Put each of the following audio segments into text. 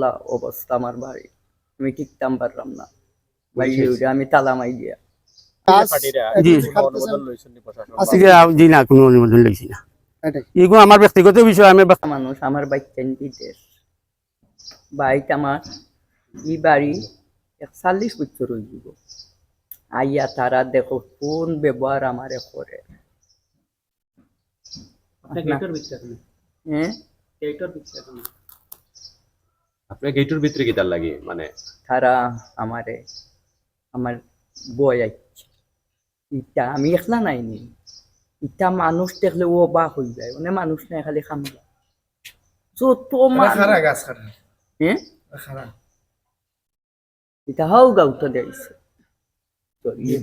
OLA অবস্থা আমার বাড়ি, আমি টিকতাম পারলাম না ভাই, আমি তালা মাই দিয়া। জি জি না, কোনো অনুমোদন লইছি না। এগুলো আমার ব্যক্তিগত বিষয়। আমি মানুষ আমার বাচ্চা বিদেশ, বাইক আমার ই বাড়ি 41 বছর হয়ে যাব। আইয়া তারা দেখো কোন ব্যবহার আমারে করে। আপনার গেটের ভিতরে কি তার লাগে মানে তারা আমারে আমার বই আইছে, ইটা আমি একলা নাইনি, ইটা মানুষ দেখলে ও বা হয়ে যায়, মানে মানুষ নাই খালি খামলা যত এটা হাও গাউটা দিয়েছে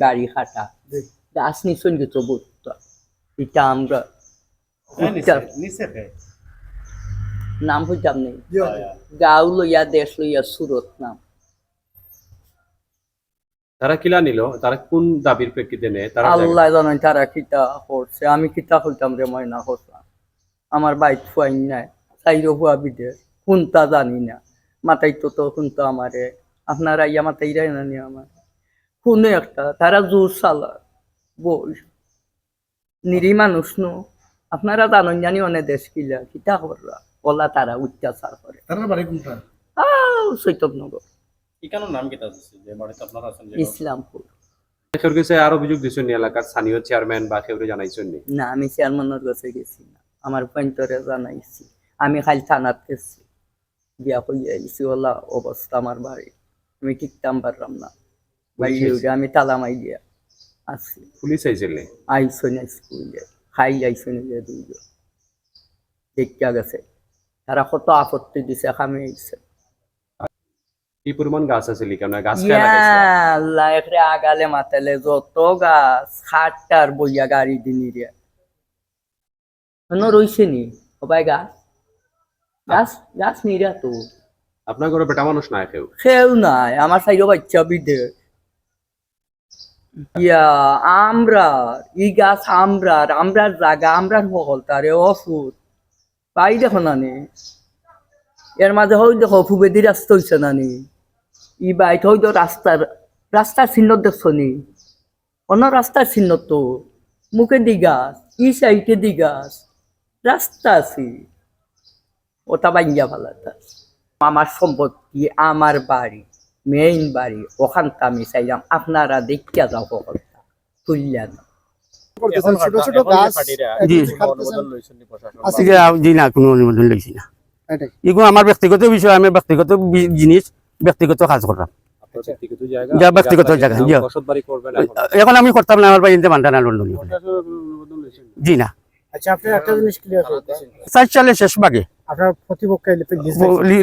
বাড়ি খাটা গাছ নিচন গেছ বুঝতো। এটা আমরা নাম হইতাম নেই, গাঁও লইয়া দেশ লইয়া সুরত নাম। তারা কিলা নিল, তারা কোন দাবির প্রেক্ষিতে নেয় তারা আল্লাহ জানেন তারা কিতা করছে। আমি কিতা হইতাম রে ময়না হতাম, আমার বাইক ফুয়াই নাই, চাইরো হুয়া বিদেশ কোনটা জানি না, মাথায় তো কোনটা আমারে আপনারা ইয়া মাথায় রাই না নিয়ে আমার কোনো একটা তারা জোর চালা বই নিরি মানুষ নো। আপনারা জানেন জানি অনেক দেশ কিলা কিতা কররা ওলা তারা অত্যাচার করে। চৈতন্যনগর ইসলামপুর। আর অভিযোগ দিচ্ছেন এলাকার স্থানীয় চেয়ারম্যান বা কেউ জানাইছেন না, আমি চেয়ারম্যানের কাছে গেছি না, আমার পয়েন্টরে জানাইছি। আমি খালি থানাত গেছি, বিয়া কইয়া আইছি ওলা অবস্থা আমার বাড়ি, আমি টিকতাম পারলাম না ভাই, আমি তালা মাই দিয়া আছি। পুলিশ আইছিলে? আইসন স্কুলে খাই আইসন দুইজন দেখা গেছে, তারা কত আপত্তি দিছে, খামে আইছে। কি পরিমাণ গাছ আছে কেন গাছ আল্লাহ একরে আগালে মাতালে যত গাছ খাটটার বইয়া গাড়ি দিনি রে রইছে নি সবাই গাছ গাছ গাছ নিরা তো। আপনার ঘরে বেটা মানুষ নাই কেউ? কেউ নাই, আমার সাইড বাচ্চা বিদেশ। ইয়া আমরা ই গাছ আমরার আমরার জায়গা আমরার হল তারে অফুট পাই দেখো না নি, এর মাঝে হই দেখো ফুবেদি রাস্তা হইছে না নি, ই বাইট হই তো রাস্তার রাস্তার চিহ্ন দেখছো নি, অন্য রাস্তার চিহ্ন তো মুখে দি গাছ, ই সাইডে দি গাছ, রাস্তা আছে ওটা বাঙ্গিয়া ভালাটা। আমার সম্পত্তি আমার বাড়ি মেইন বাড়ি, ওখানটা আমি চাইলাম আপনারা দেখিয়া যাও সকলটা তুলিয়া না। জি না, কোনো অনুমোদন লইছি না। এগুলো আমার ব্যক্তিগত বিষয়। আমি ব্যক্তিগত জিনিস ব্যক্তিগত কাজ করলাম, ব্যক্তিগত জায়গা। এখন আমি করতাম না, আমার বাড়িতে মানটা না লন্ডন। জি না। আচ্ছা, আপনি একটা জিনিস ক্লিয়ার করতে 4 সালে শেষ ভাগে আপনার প্রতিপক্ষের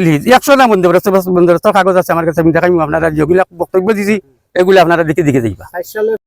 লিজ 100 না বন্দোবস্ত কাগজ আছে আমার কাছে, আমি দেখাই। আপনারা যেগুলা বক্তব্য দিছি এগুলো আপনারা দেখে দেখে যাইবা। 4 সালে